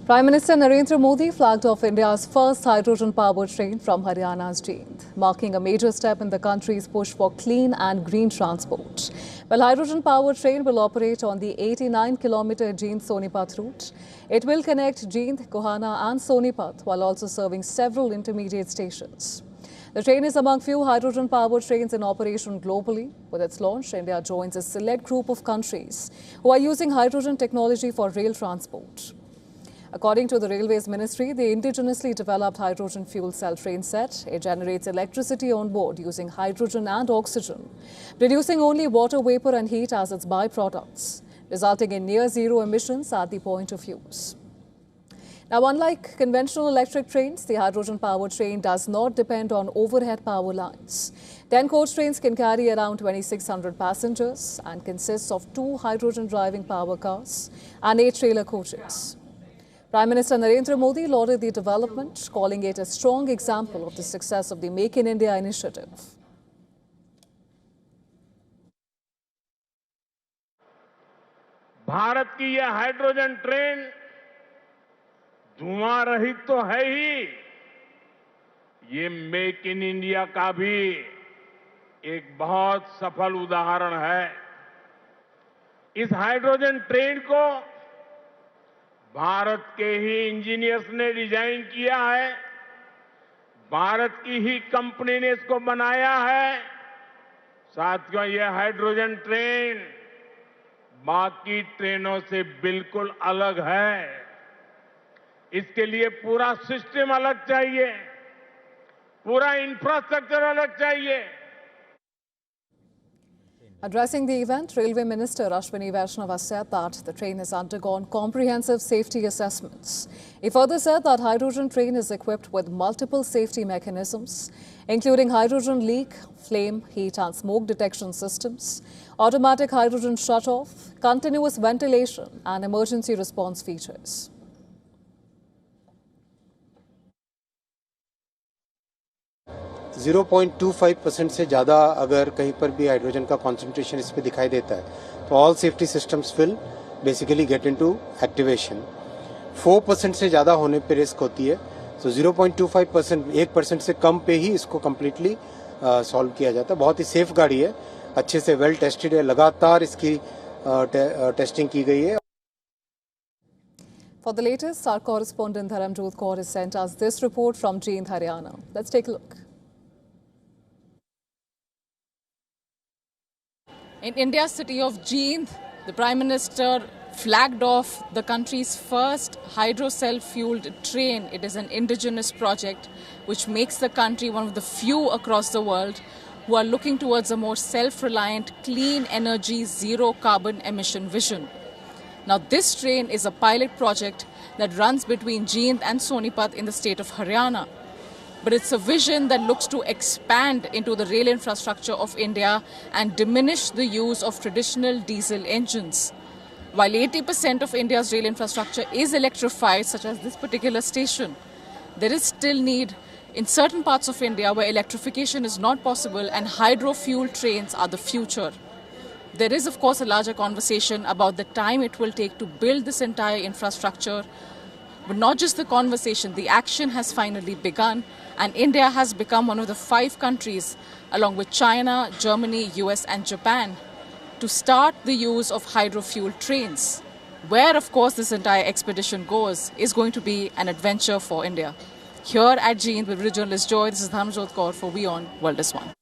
Prime Minister Narendra Modi flagged off India's first hydrogen-powered train from Haryana's Jind, marking a major step in the country's push for clean and green transport. Well, hydrogen-powered train will operate on the 89-kilometer Jind-Sonipat route. It will connect Jind, Gohana and Sonipat while also serving several intermediate stations. The train is among few hydrogen-powered trains in operation globally. With its launch, India joins a select group of countries who are using hydrogen technology for rail transport. According to the Railways Ministry, the indigenously developed hydrogen fuel cell train set, it generates electricity on board using hydrogen and oxygen, producing only water vapor and heat as its byproducts, resulting in near-zero emissions at the point of use. Now, unlike conventional electric trains, the hydrogen-powered train does not depend on overhead power lines. 10 coach trains can carry around 2,600 passengers and consists of 2 hydrogen-driving power cars and 8 trailer coaches. Prime Minister Narendra Modi lauded the development, calling it a strong example of the success of the Make in India initiative. Bharat की यह hydrogen train धुआं रहित तो है ही, ये make in India का भी एक बहुत सफल उदाहरण है। इस हाइड्रोजन ट्रेन को भारत के ही इंजीनियर्स ने डिजाइन किया है, भारत की ही कंपनी ने इसको बनाया है। साथियों, यह हाइड्रोजन ट्रेन बाकी ट्रेनों से बिल्कुल अलग है। इसके लिए पूरा सिस्टम अलग चाहिए, पूरा इंफ्रास्ट्रक्चर अलग चाहिए। Addressing the event, Railway Minister Ashwini Vaishnava said that the train has undergone comprehensive safety assessments. He further said that hydrogen train is equipped with multiple safety mechanisms, including hydrogen leak, flame, heat and smoke detection systems, automatic hydrogen shut-off, continuous ventilation and emergency response features. .25% से ज़्यादा अगर कहीं पर भी hydrogen का concentration इस पे दिखाई देता है तो all safety systems will basically get into activation. 4% से ज़्यादा होने पे रिस्क होती है, तो 0.25%, 1% से कम पे ही इसको कम्प्लीटली सॉल्व किया जाता है। बहुत ही सेफ गाड़ी है, अच्छे से वेल टेस्टेड है, लगातार इसकी टेस्टिंग की गई है। For the latest, our correspondent Dharamjot Kaur has sent us this report from Jind, Haryana. Let's take a look. In India's city of Jind, the Prime Minister flagged off the country's first hydrocell-fueled train. It is an indigenous project which makes the country one of the few across the world who are looking towards a more self-reliant, clean energy, zero carbon emission vision. Now, this train is a pilot project that runs between Jind and Sonipat in the state of Haryana. But it's a vision that looks to expand into the rail infrastructure of India and diminish the use of traditional diesel engines. While 80% of India's rail infrastructure is electrified, such as this particular station, there is still need in certain parts of India where electrification is not possible and hydro-fuel trains are the future. There is, of course, a larger conversation about the time it will take to build this entire infrastructure. But not just the conversation, the action has finally begun, and India has become one of the 5 countries, along with China, Germany, US and Japan, to start the use of hydro-fuel trains. Where, of course, this entire expedition goes is going to be an adventure for India. Here at Jind with journalist Joy, this is Dharamjot Kaur for WION World is One.